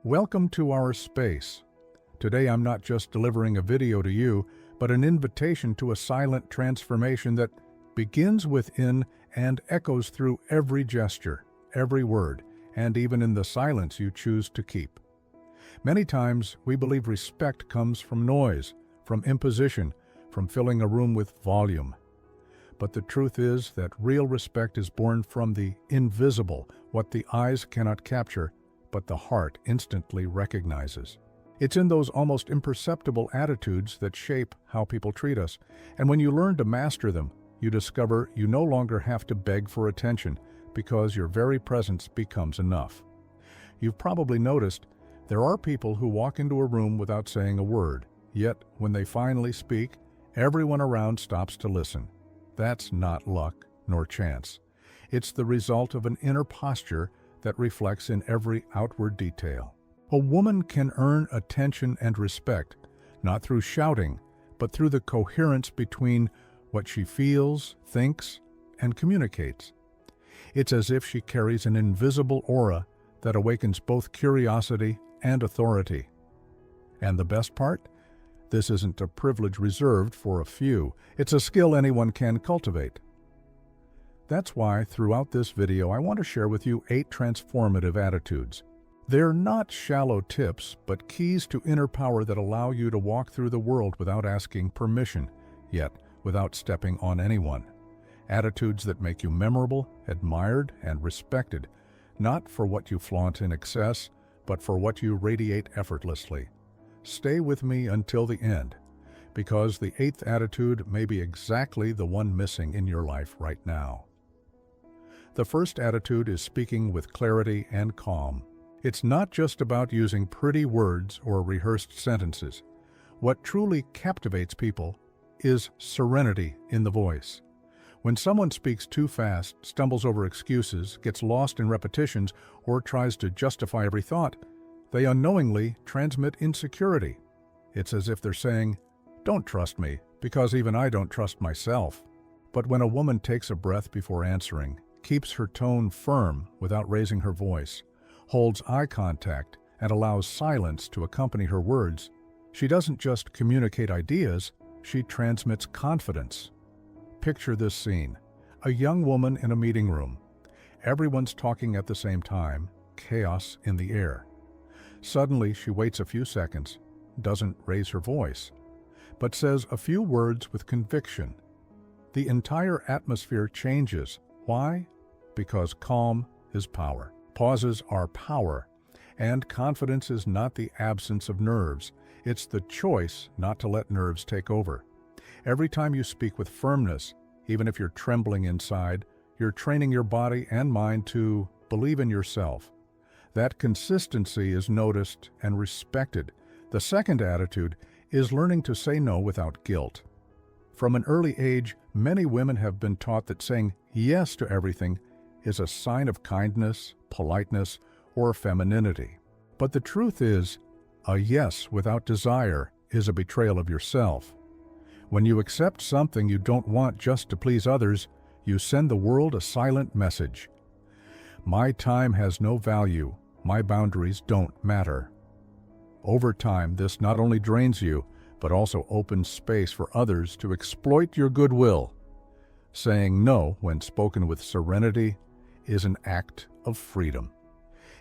Welcome to our space. Today I'm not just delivering a video to you, but an invitation to a silent transformation that begins within and echoes through every gesture, every word, and even in the silence you choose to keep. Many times we believe respect comes from noise, from imposition, from filling a room with volume. But the truth is that real respect is born from the invisible, what the eyes cannot capture, but the heart instantly recognizes. It's in those almost imperceptible attitudes that shape how people treat us, and when you learn to master them, you discover you no longer have to beg for attention because your very presence becomes enough. You've probably noticed there are people who walk into a room without saying a word, yet when they finally speak, everyone around stops to listen. That's not luck nor chance. It's the result of an inner posture that reflects in every outward detail. A woman can earn attention and respect, not through shouting, but through the coherence between what she feels, thinks, and communicates. It's as if she carries an invisible aura that awakens both curiosity and authority. And the best part? This isn't a privilege reserved for a few. It's a skill anyone can cultivate. That's why, throughout this video, I want to share with you 8 transformative attitudes. They're not shallow tips, but keys to inner power that allow you to walk through the world without asking permission, yet without stepping on anyone. Attitudes that make you memorable, admired, and respected, not for what you flaunt in excess, but for what you radiate effortlessly. Stay with me until the end, because the 8th attitude may be exactly the one missing in your life right now. The first attitude is speaking with clarity and calm. It's not just about using pretty words or rehearsed sentences. What truly captivates people is serenity in the voice. When someone speaks too fast, stumbles over excuses, gets lost in repetitions, or tries to justify every thought, they unknowingly transmit insecurity. It's as if they're saying, "Don't trust me, because even I don't trust myself." But when a woman takes a breath before answering, keeps her tone firm without raising her voice, holds eye contact, and allows silence to accompany her words, she doesn't just communicate ideas, she transmits confidence. Picture this scene: a young woman in a meeting room. Everyone's talking at the same time, chaos in the air. Suddenly, she waits a few seconds, doesn't raise her voice, but says a few words with conviction. The entire atmosphere changes. Why? Because calm is power. Pauses are power. And confidence is not the absence of nerves. It's the choice not to let nerves take over. Every time you speak with firmness, even if you're trembling inside, you're training your body and mind to believe in yourself. That consistency is noticed and respected. The second attitude is learning to say no without guilt. From an early age, many women have been taught that saying yes to everything is a sign of kindness, politeness, or femininity. But the truth is, a yes without desire is a betrayal of yourself. When you accept something you don't want just to please others, you send the world a silent message. My time has no value. My boundaries don't matter. Over time, this not only drains you, but also opens space for others to exploit your goodwill. Saying no, when spoken with serenity, is an act of freedom.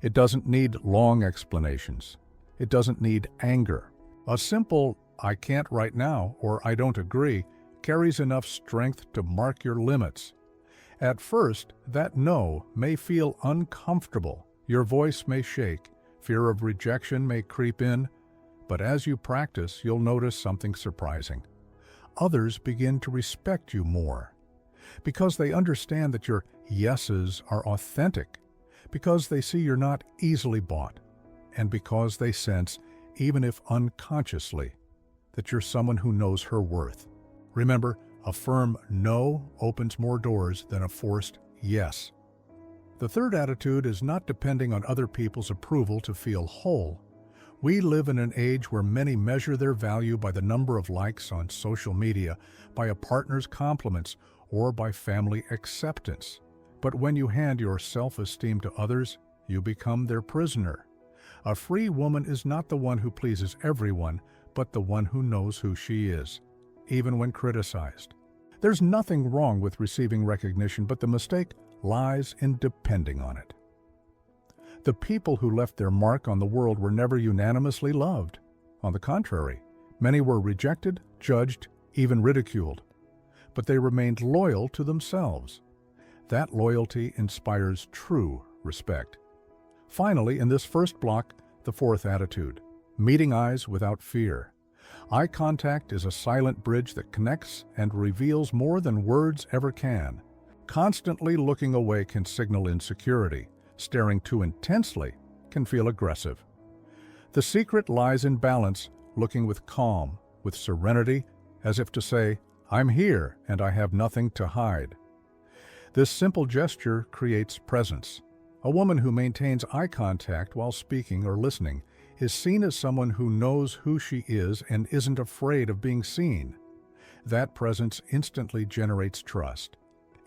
It doesn't need long explanations. It doesn't need anger. A simple, "I can't right now," or "I don't agree," carries enough strength to mark your limits. At first, that no may feel uncomfortable. Your voice may shake. Fear of rejection may creep in. But as you practice, you'll notice something surprising. Others begin to respect you more, because they understand that your yeses are authentic, because they see you're not easily bought, and because they sense, even if unconsciously, that you're someone who knows her worth. Remember, a firm no opens more doors than a forced yes. The third attitude is not depending on other people's approval to feel whole. We live in an age where many measure their value by the number of likes on social media, by a partner's compliments, or by family acceptance. But when you hand your self-esteem to others, you become their prisoner. A free woman is not the one who pleases everyone, but the one who knows who she is, even when criticized. There's nothing wrong with receiving recognition, but the mistake lies in depending on it. The people who left their mark on the world were never unanimously loved. On the contrary, many were rejected, judged, even ridiculed. But they remained loyal to themselves. That loyalty inspires true respect. Finally, in this first block, the fourth attitude, meeting eyes without fear. Eye contact is a silent bridge that connects and reveals more than words ever can. Constantly looking away can signal insecurity. Staring too intensely can feel aggressive. The secret lies in balance, looking with calm, with serenity, as if to say, "I'm here and I have nothing to hide." This simple gesture creates presence. A woman who maintains eye contact while speaking or listening is seen as someone who knows who she is and isn't afraid of being seen. That presence instantly generates trust,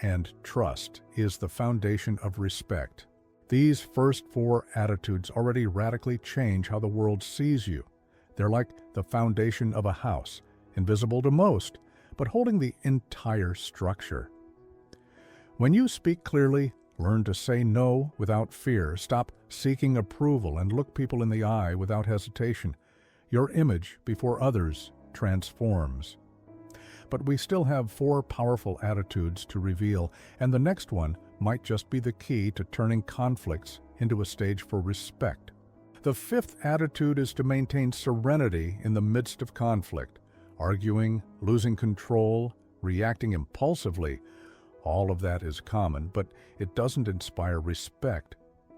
and trust is the foundation of respect. These first four attitudes already radically change how the world sees you. They're like the foundation of a house, invisible to most, but holding the entire structure. When you speak clearly, learn to say no without fear, stop seeking approval, and look people in the eye without hesitation, your image before others transforms. But we still have four powerful attitudes to reveal, and the next one might just be the key to turning conflicts into a stage for respect. The fifth attitude is to maintain serenity in the midst of conflict. Arguing, losing control, reacting impulsively, all of that is common, but it doesn't inspire respect.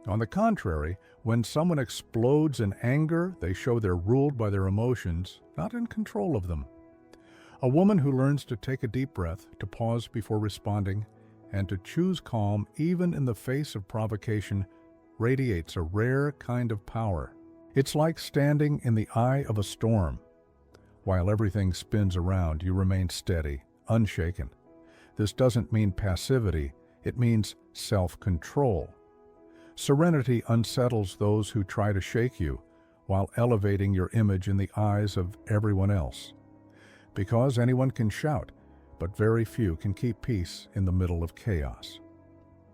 On the contrary, when someone explodes in anger, they show they're ruled by their emotions, not in control of them. A woman who learns to take a deep breath, to pause before responding, and to choose calm even in the face of provocation radiates a rare kind of power. It's like standing in the eye of a storm. While everything spins around, you remain steady, unshaken. This doesn't mean passivity, it means self-control. Serenity unsettles those who try to shake you, while elevating your image in the eyes of everyone else. Because anyone can shout, but very few can keep peace in the middle of chaos.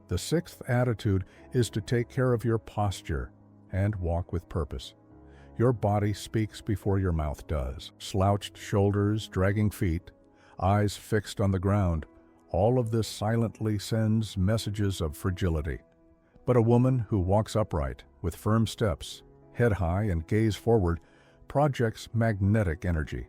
The sixth attitude is to take care of your posture and walk with purpose. Your body speaks before your mouth does. Slouched shoulders, dragging feet, eyes fixed on the ground, all of this silently sends messages of fragility. But a woman who walks upright, with firm steps, head high and gaze forward, projects magnetic energy.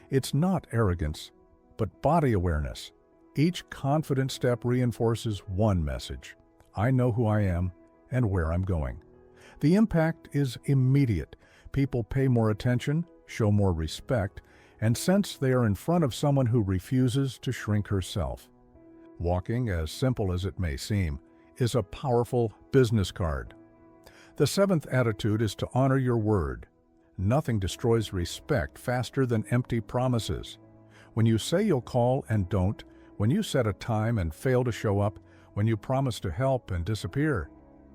It's not arrogance, but body awareness. Each confident step reinforces one message: I know who I am and where I'm going. The impact is immediate. People pay more attention, show more respect, and sense they are in front of someone who refuses to shrink herself. Walking, as simple as it may seem, is a powerful business card. The seventh attitude is to honor your word. Nothing destroys respect faster than empty promises. When you say you'll call and don't, when you set a time and fail to show up, when you promise to help and disappear,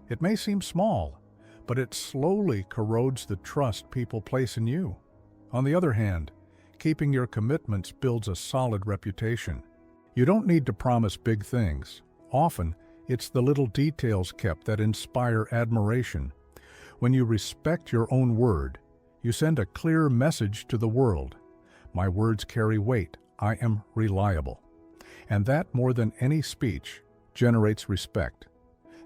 it may seem small, but it slowly corrodes the trust people place in you. On the other hand, keeping your commitments builds a solid reputation. You don't need to promise big things. Often, it's the little details kept that inspire admiration. When you respect your own word, you send a clear message to the world. My words carry weight. I am reliable. And that, more than any speech, generates respect.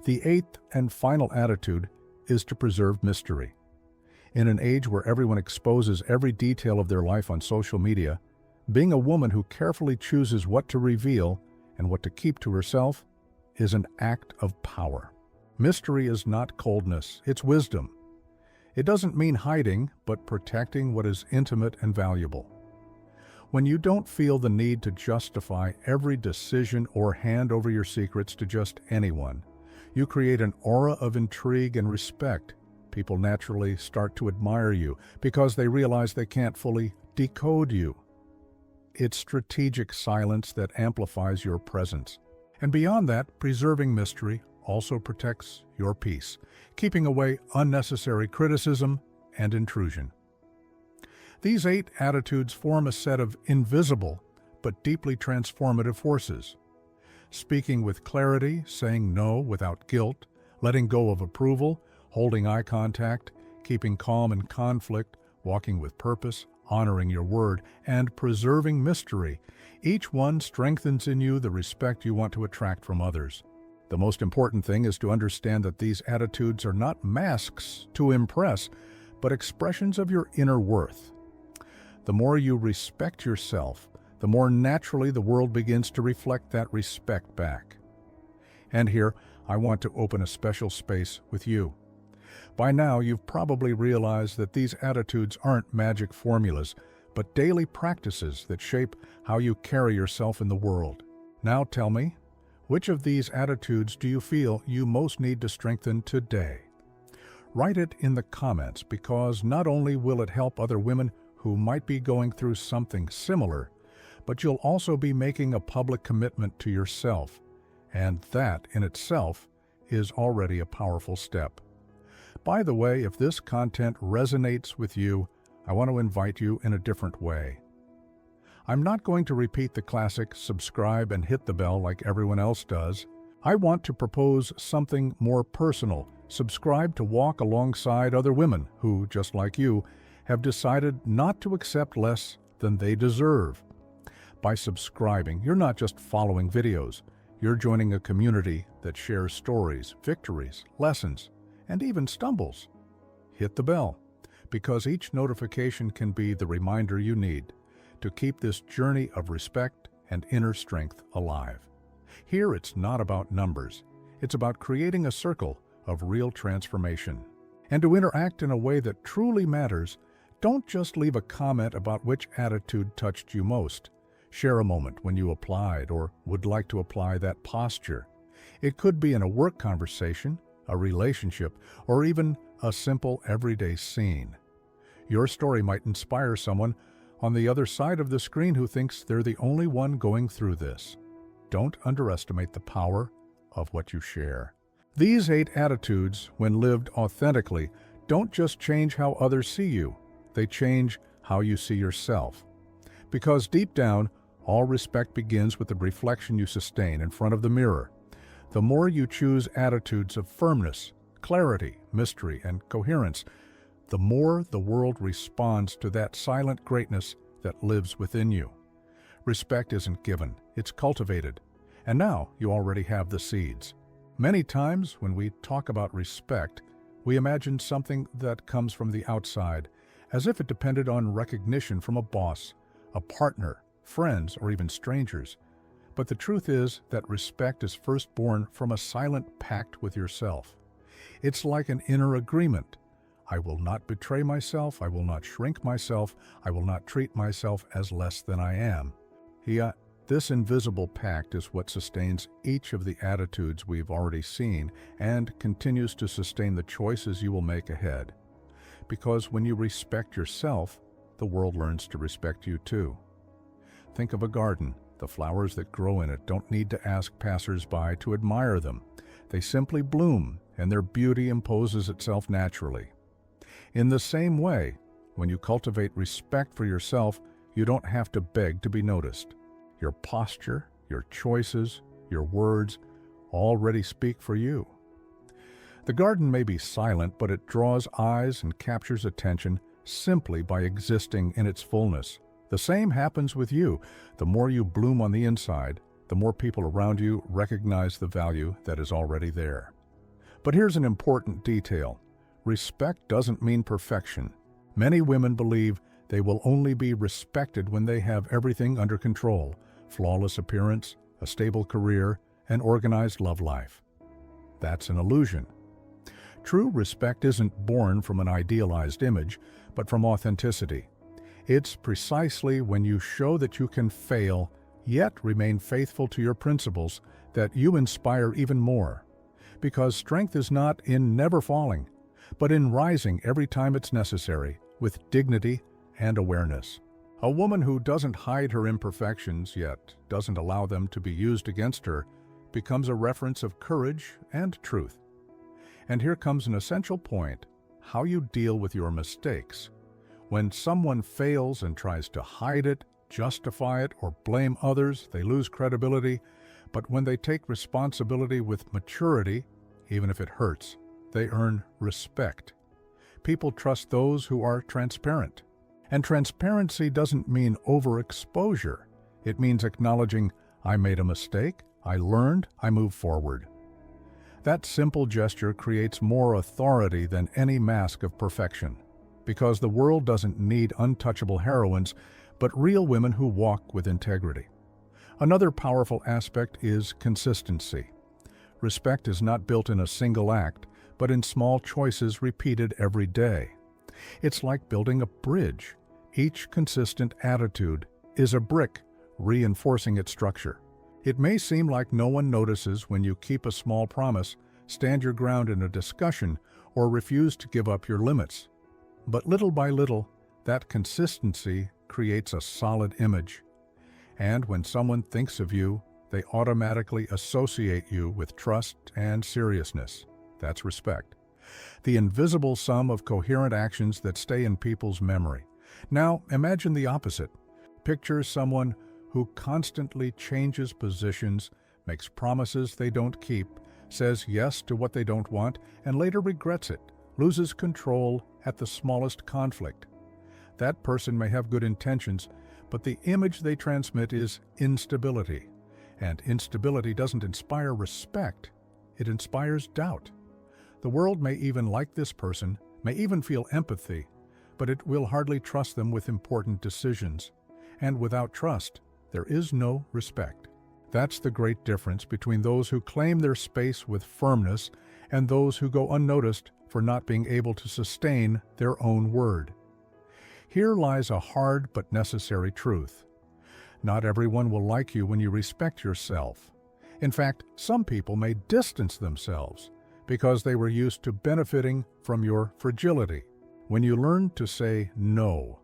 The eighth and final attitude is to preserve mystery. In an age where everyone exposes every detail of their life on social media, being a woman who carefully chooses what to reveal and what to keep to herself is an act of power. Mystery is not coldness, it's wisdom. It doesn't mean hiding, but protecting what is intimate and valuable. When you don't feel the need to justify every decision or hand over your secrets to just anyone, you create an aura of intrigue and respect. People naturally start to admire you because they realize they can't fully decode you. It's strategic silence that amplifies your presence. And beyond that, preserving mystery also protects your peace, keeping away unnecessary criticism and intrusion. These 8 attitudes form a set of invisible but deeply transformative forces. Speaking with clarity, saying no without guilt, letting go of approval, holding eye contact, keeping calm in conflict, walking with purpose, honoring your word, and preserving mystery. Each one strengthens in you the respect you want to attract from others. The most important thing is to understand that these attitudes are not masks to impress, but expressions of your inner worth. The more you respect yourself, the more naturally the world begins to reflect that respect back. And here, I want to open a special space with you. By now, you've probably realized that these attitudes aren't magic formulas, but daily practices that shape how you carry yourself in the world. Now tell me, which of these attitudes do you feel you most need to strengthen today? Write it in the comments, because not only will it help other women who might be going through something similar, but you'll also be making a public commitment to yourself, and that in itself is already a powerful step. By the way, if this content resonates with you, I want to invite you in a different way. I'm not going to repeat the classic subscribe and hit the bell like everyone else does. I want to propose something more personal. Subscribe to walk alongside other women who, just like you, have decided not to accept less than they deserve. By subscribing, you're not just following videos. You're joining a community that shares stories, victories, lessons, and even stumbles. Hit the bell, because each notification can be the reminder you need to keep this journey of respect and inner strength alive. Here it's not about numbers. It's about creating a circle of real transformation. And to interact in a way that truly matters, don't just leave a comment about which attitude touched you most. Share a moment when you applied or would like to apply that posture. It could be in a work conversation, a relationship, or even a simple everyday scene. Your story might inspire someone on the other side of the screen who thinks they're the only one going through this. Don't underestimate the power of what you share. These 8 attitudes, when lived authentically, don't just change how others see you. They change how you see yourself. Because deep down, all respect begins with the reflection you sustain in front of the mirror. The more you choose attitudes of firmness, clarity, mystery, and coherence, the more the world responds to that silent greatness that lives within you. Respect isn't given, it's cultivated. And now you already have the seeds. Many times when we talk about respect, we imagine something that comes from the outside, as if it depended on recognition from a boss, a partner, friends, or even strangers. But the truth is that respect is first born from a silent pact with yourself. It's like an inner agreement. I will not betray myself, I will not shrink myself, I will not treat myself as less than I am. This invisible pact is what sustains each of the attitudes we've already seen and continues to sustain the choices you will make ahead. Because when you respect yourself, the world learns to respect you too. Think of a garden. The flowers that grow in it don't need to ask passers-by to admire them. They simply bloom, and their beauty imposes itself naturally. In the same way, when you cultivate respect for yourself, you don't have to beg to be noticed. Your posture, your choices, your words already speak for you. The garden may be silent, but it draws eyes and captures attention simply by existing in its fullness. The same happens with you. The more you bloom on the inside, the more people around you recognize the value that is already there. But here's an important detail. Respect doesn't mean perfection. Many women believe they will only be respected when they have everything under control: flawless appearance, a stable career, and organized love life. That's an illusion. True respect isn't born from an idealized image, but from authenticity. It's precisely when you show that you can fail, yet remain faithful to your principles, that you inspire even more. Because strength is not in never falling, but in rising every time it's necessary, with dignity and awareness. A woman who doesn't hide her imperfections, yet doesn't allow them to be used against her, becomes a reference of courage and truth. And here comes an essential point: how you deal with your mistakes. When someone fails and tries to hide it, justify it, or blame others, they lose credibility. But when they take responsibility with maturity, even if it hurts, they earn respect. People trust those who are transparent. And transparency doesn't mean overexposure. It means acknowledging, I made a mistake, I learned, I move forward. That simple gesture creates more authority than any mask of perfection, because the world doesn't need untouchable heroines, but real women who walk with integrity. Another powerful aspect is consistency. Respect is not built in a single act, but in small choices repeated every day. It's like building a bridge. Each consistent attitude is a brick reinforcing its structure. It may seem like no one notices when you keep a small promise, stand your ground in a discussion, or refuse to give up your limits. But little by little, that consistency creates a solid image. And when someone thinks of you, they automatically associate you with trust and seriousness. That's respect. The invisible sum of coherent actions that stay in people's memory. Now, imagine the opposite. Picture someone who constantly changes positions, makes promises they don't keep, says yes to what they don't want, and later regrets it, loses control at the smallest conflict. That person may have good intentions, but the image they transmit is instability. And instability doesn't inspire respect, it inspires doubt. The world may even like this person, may even feel empathy, but it will hardly trust them with important decisions. And without trust, there is no respect. That's the great difference between those who claim their space with firmness and those who go unnoticed for not being able to sustain their own word. Here lies a hard but necessary truth. Not everyone will like you when you respect yourself. In fact, some people may distance themselves because they were used to benefiting from your fragility. When you learn to say no,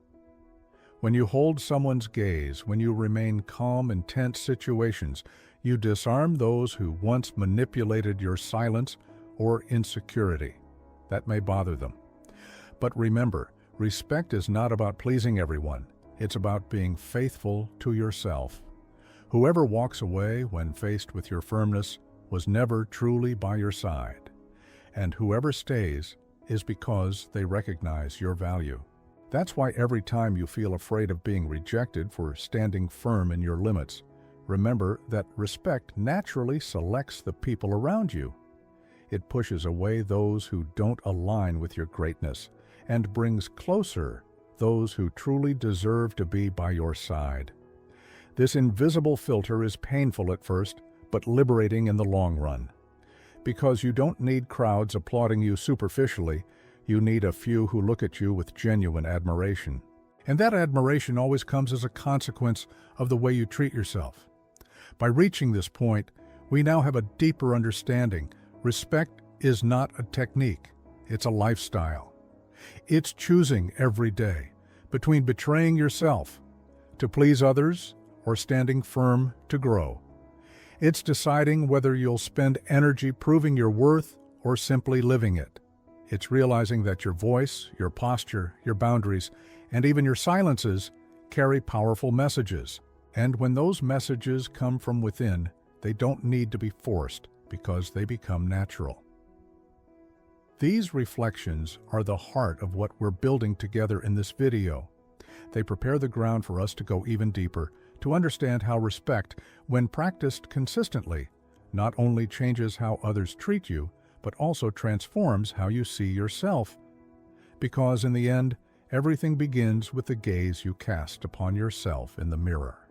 when you hold someone's gaze, when you remain calm in tense situations, you disarm those who once manipulated your silence or insecurity. That may bother them. But remember, respect is not about pleasing everyone. It's about being faithful to yourself. Whoever walks away when faced with your firmness was never truly by your side. And whoever stays is because they recognize your value. That's why every time you feel afraid of being rejected for standing firm in your limits, remember that respect naturally selects the people around you. It pushes away those who don't align with your greatness and brings closer those who truly deserve to be by your side. This invisible filter is painful at first, but liberating in the long run. Because you don't need crowds applauding you superficially, you need a few who look at you with genuine admiration. And that admiration always comes as a consequence of the way you treat yourself. By reaching this point, we now have a deeper understanding. Respect is not a technique, it's a lifestyle. It's choosing every day between betraying yourself to please others or standing firm to grow. It's deciding whether you'll spend energy proving your worth or simply living it. It's realizing that your voice, your posture, your boundaries, and even your silences carry powerful messages. And when those messages come from within, they don't need to be forced because they become natural. These reflections are the heart of what we're building together in this video. They prepare the ground for us to go even deeper, to understand how respect, when practiced consistently, not only changes how others treat you, but also transforms how you see yourself. Because in the end, everything begins with the gaze you cast upon yourself in the mirror.